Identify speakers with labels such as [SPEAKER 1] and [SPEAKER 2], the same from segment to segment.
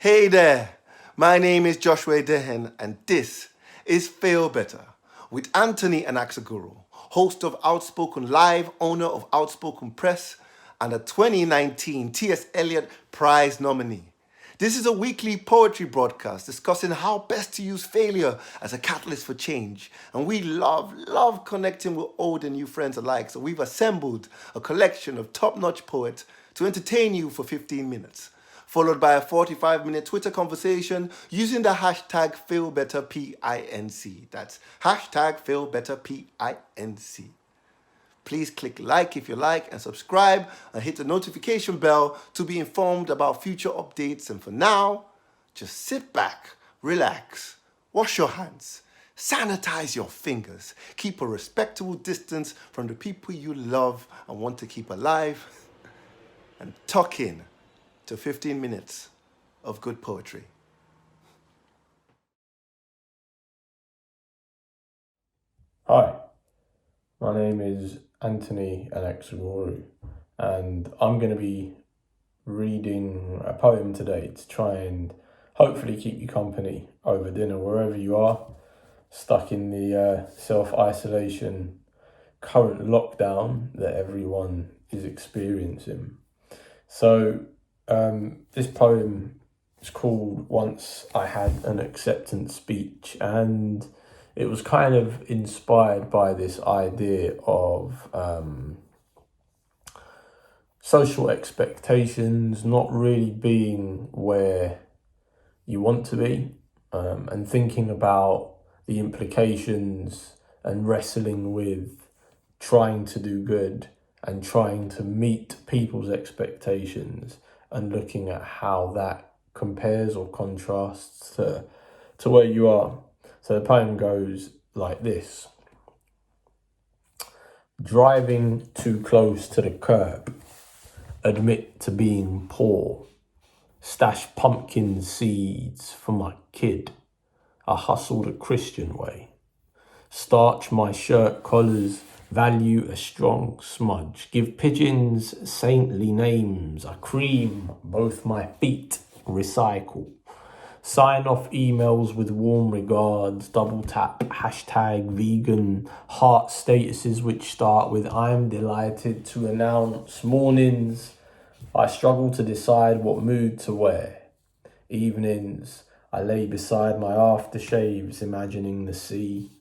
[SPEAKER 1] Hey there, my name is Joshua Idehen, and this is Feel Better with Anthony Anaxagorou, host of Outspoken Live, owner of Outspoken Press, and a 2019 T.S. Eliot Prize nominee. This is a weekly poetry broadcast discussing how best to use failure as a catalyst for change. And we love connecting with old and new friends alike. So we've assembled a collection of top-notch poets to entertain you for 15 minutes, followed by a 45-minute Twitter conversation using the hashtag FeelBetterPINC. That's hashtag FeelBetterPINC. Please click like if you like and subscribe and hit the notification bell to be informed about future updates. And for now, just sit back, relax, wash your hands, sanitize your fingers, keep a respectable distance from the people you love and want to keep alive, and tuck in to 15 minutes of good poetry.
[SPEAKER 2] Hi, my name is Anthony Anaxagorou, and I'm going to be reading a poem today to try and hopefully keep you company over dinner wherever you are, stuck in the self-isolation current lockdown that everyone is experiencing. So this poem is called Once I Had an Acceptance Speech, and it was kind of inspired by this idea of social expectations not really being where you want to be, and thinking about the implications and wrestling with trying to do good and trying to meet people's expectations and looking at how that compares or contrasts to where you are. So the poem goes like this. Driving too close to the curb, admit to being poor, stash pumpkin seeds for my kid, I hustle the Christian way, starch my shirt collars, value a strong smudge, give pigeons saintly names, I cream both my feet, recycle. Sign off emails with warm regards, double tap, hashtag vegan, heart statuses which start with I'm delighted to announce. Mornings, I struggle to decide what mood to wear. Evenings, I lay beside my aftershaves, imagining the sea.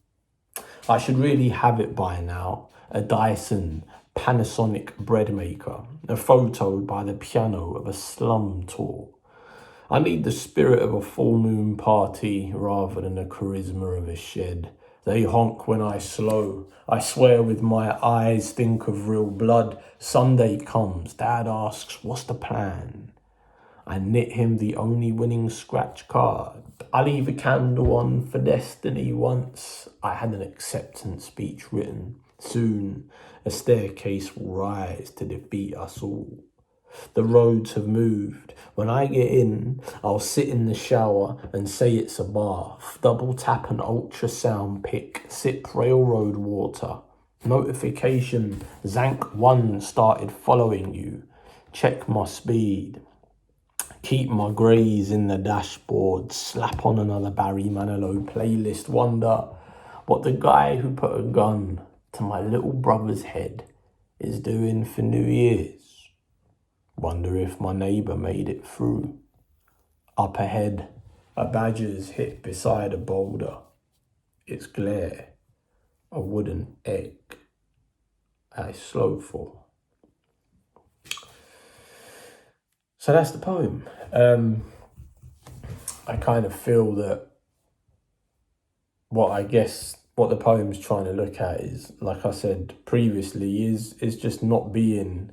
[SPEAKER 2] I should really have it by now, a Dyson Panasonic bread maker, a photo by the piano of a slum tour. I need the spirit of a full moon party rather than the charisma of a shed. They honk when I slow. I swear with my eyes think of real blood. Sunday comes. Dad asks, what's the plan? I knit him the only winning scratch card. I leave a candle on for destiny once. I had an acceptance speech written. Soon a staircase will rise to defeat us all. The roads have moved. When I get in, I'll sit in the shower and say it's a bath. Double tap an ultrasound pic, sip railroad water. Notification, Zank 1 started following you. Check my speed. Keep my greys in the dashboard. Slap on another Barry Manilow playlist. Wonder what the guy who put a gun to my little brother's head is doing for New Year's. Wonder if my neighbour made it through. Up ahead, a badger's hit beside a boulder. Its glare, a wooden egg. I slow for. So that's the poem. I kind of feel that what the poem's trying to look at is, like I said previously, is just not being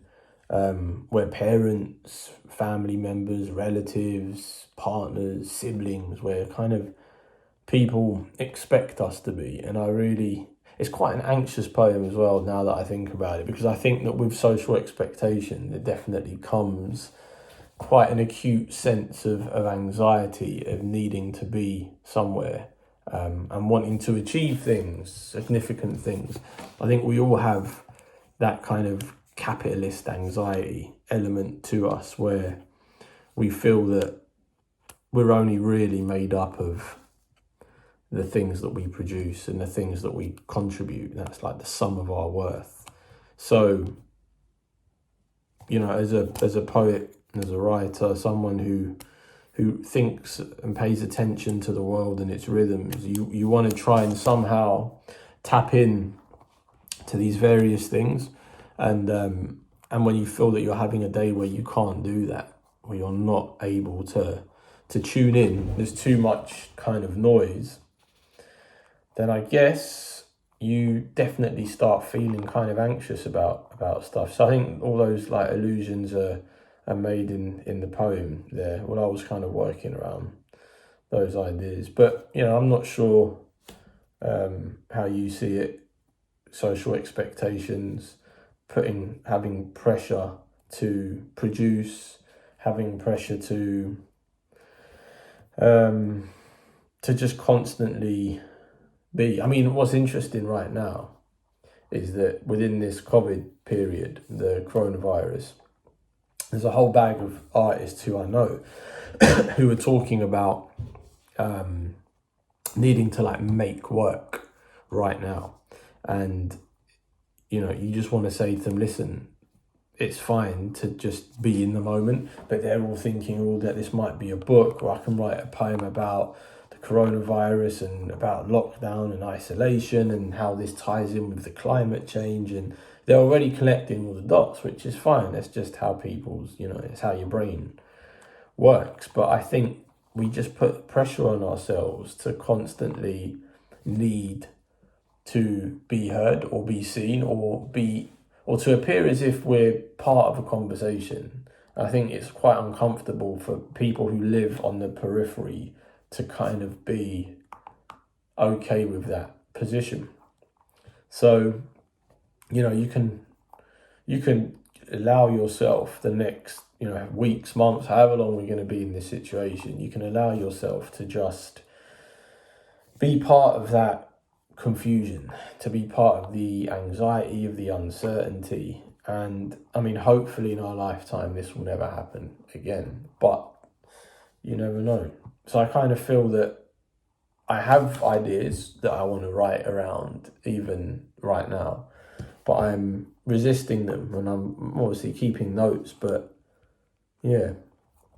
[SPEAKER 2] where parents, family members, relatives, partners, siblings, where kind of people expect us to be. And it's quite an anxious poem as well now that I think about it, because I think that with social expectation, there definitely comes quite an acute sense of anxiety of needing to be somewhere and wanting to achieve things, significant things. I think we all have that kind of capitalist anxiety element to us where we feel that we're only really made up of the things that we produce and the things that we contribute. That's like the sum of our worth. So, you know, as a poet, as a writer, someone who thinks and pays attention to the world and its rhythms, you want to try and somehow tap in to these various things, and when you feel that you're having a day where you can't do that, where you're not able to tune in, there's too much kind of noise, then I guess you definitely start feeling kind of anxious about stuff. So I think all those like allusions are made in the poem there. Well, I was kind of working around those ideas, but you know, I'm not sure how you see it. Social expectations, having pressure to produce, having pressure to just constantly be. I mean, what's interesting right now is that within this COVID period, the coronavirus, there's a whole bag of artists who I know who are talking about needing to like make work right now. And, you know, you just want to say to them, listen, it's fine to just be in the moment, but they're all thinking, oh, that this might be a book, or I can write a poem about the coronavirus and about lockdown and isolation and how this ties in with the climate change. And they're already collecting all the dots, which is fine. That's just how people's, you know, it's how your brain works. But I think we just put pressure on ourselves to constantly need to be heard or be seen or to appear as if we're part of a conversation. I think it's quite uncomfortable for people who live on the periphery to kind of be okay with that position. So, you know, you can allow yourself the next, you know, weeks, months, however long we're going to be in this situation, you can allow yourself to just be part of that confusion, to be part of the anxiety, of the uncertainty. And I mean, hopefully in our lifetime this will never happen again, but you never know. So I kind of feel that I have ideas that I want to write around even right now, but I'm resisting them, and I'm obviously keeping notes. But yeah,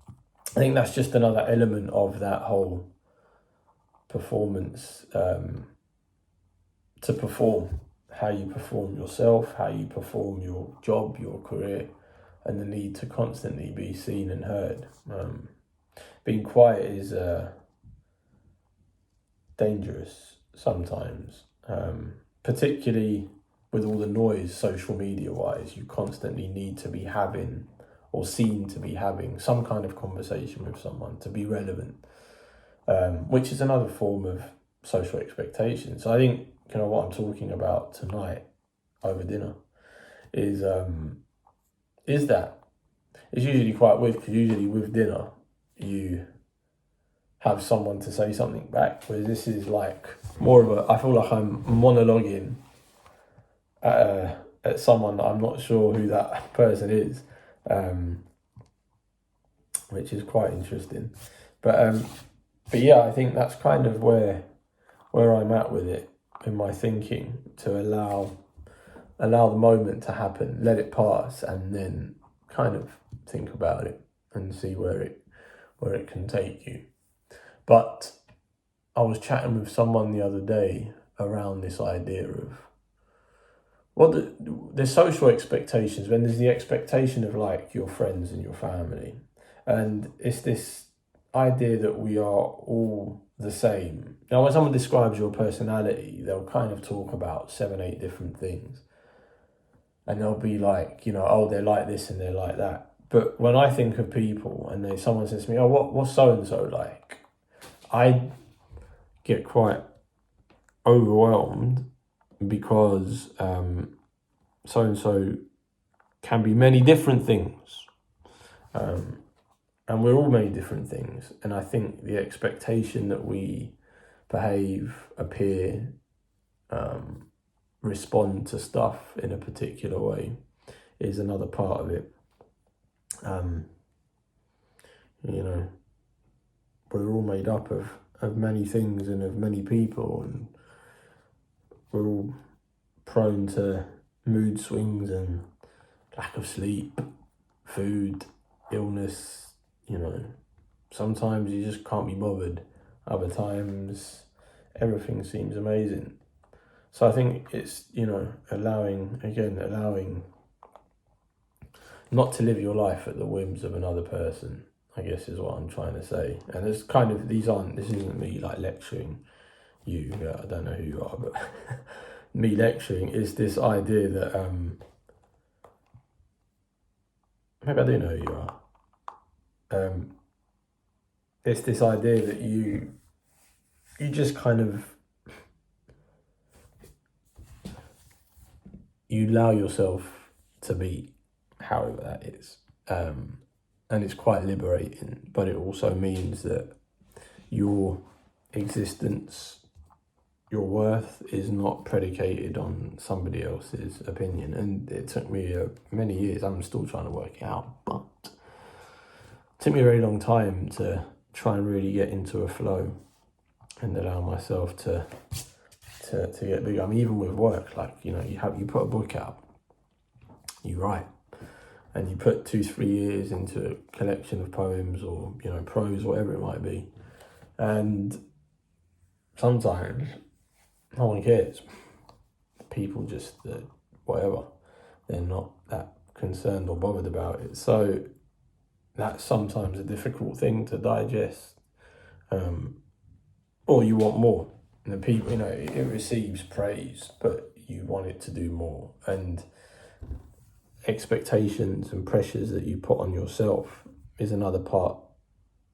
[SPEAKER 2] I think that's just another element of that whole performance, to perform, how you perform yourself, how you perform your job, your career, and the need to constantly be seen and heard. Being quiet is dangerous sometimes, particularly with all the noise social media wise. You constantly need to be having or seen to be having some kind of conversation with someone to be relevant, which is another form of social expectation. So I think, you know, what I'm talking about tonight over dinner is that it's usually quite weird, because usually with dinner you have someone to say something back, whereas this is like more of I feel like I'm monologuing at someone that I'm not sure who that person is, which is quite interesting. But yeah, I think that's kind of where I'm at with it in my thinking, to allow the moment to happen, let it pass, and then kind of think about it and see where it can take you. But I was chatting with someone the other day around this idea of the social expectations, when there's the expectation of like your friends and your family, and it's this idea that we are all the same. Now, when someone describes your personality, they'll kind of talk about 7-8 different things, and they'll be like, you know, oh, they're like this and they're like that. But when I think of people and someone says to me, oh, what's so and so like, I get quite overwhelmed, because so and so can be many different things. And we're all many different things. And I think the expectation that we behave, appear, respond to stuff in a particular way is another part of it. You know, we're all made up of many things and of many people, and we're all prone to mood swings and lack of sleep, food, illness, sometimes you just can't be bothered. Other times everything seems amazing. So I think it's, allowing not to live your life at the whims of another person, I guess is what I'm trying to say. And it's kind of, this isn't me like lecturing you, I don't know who you are, but me lecturing is this idea that, maybe I do know who you are. It's this idea that you just kind of, you allow yourself to be however that is. And it's quite liberating, but it also means that your existence, your worth is not predicated on somebody else's opinion. And it took me many years, I'm still trying to work it out, but it took me a very long time to try and really get into a flow and allow myself to get bigger. I mean, even with work, like, you put a book out, you write, and you put 2-3 years into a collection of poems or, prose, whatever it might be. And sometimes no one cares. People just, whatever, they're not that concerned or bothered about it. So that's sometimes a difficult thing to digest. Or you want more. And the people, it receives praise, but you want it to do more. And expectations and pressures that you put on yourself is another part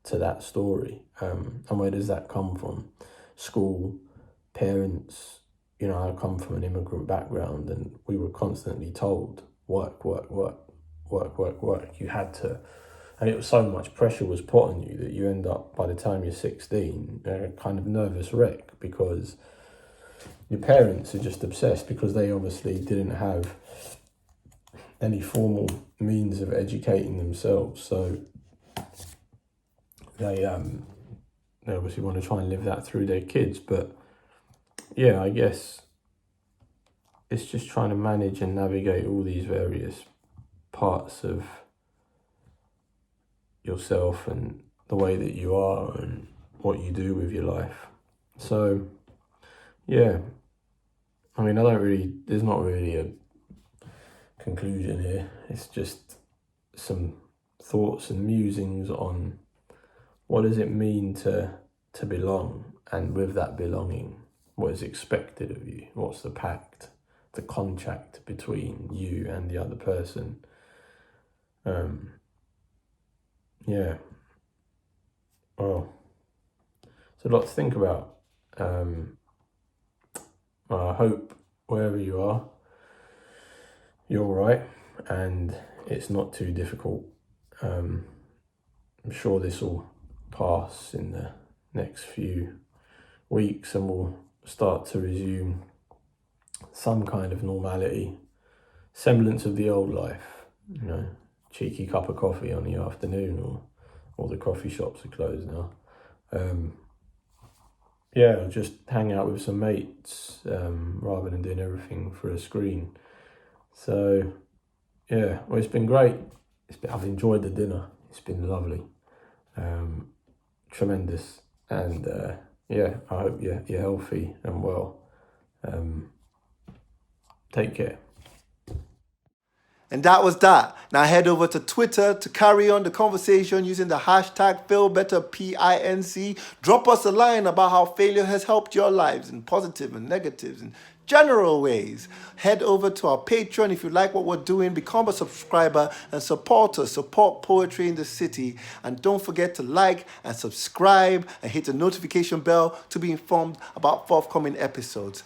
[SPEAKER 2] to that story. And where does that come from? School, parents. I come from an immigrant background, and we were constantly told, work. You had to. And it was so much pressure was put on you that you end up, by the time you're 16, a kind of nervous wreck, because your parents are just obsessed, because they obviously didn't have any formal means of educating themselves. So they obviously want to try and live that through their kids. But yeah, I guess it's just trying to manage and navigate all these various parts of yourself and the way that you are and what you do with your life. So yeah, I mean, there's not really a conclusion here. It's just some thoughts and musings on what does it mean to belong, and with that belonging, what is expected of you, what's the pact, the contract between you and the other person. Yeah, well, it's a lot to think about. I hope wherever you are, you're all right and it's not too difficult. I'm sure this will pass in the next few weeks, and we'll start to resume some kind of normality, semblance of the old life, cheeky cup of coffee on the afternoon, or all the coffee shops are closed now. I'll just hang out with some mates rather than doing everything for a screen. So yeah, well, it's been great. I've enjoyed the dinner. It's been lovely, tremendous, and I hope you're healthy and well. Take care.
[SPEAKER 1] And that was that. Now head over to Twitter to carry on the conversation using the hashtag FailBetterPINC. Drop us a line about how failure has helped your lives in positive and negatives and general ways. Head over to our Patreon if you like what we're doing. Become a subscriber and support us. Support poetry in the city. And don't forget to like and subscribe and hit the notification bell to be informed about forthcoming episodes.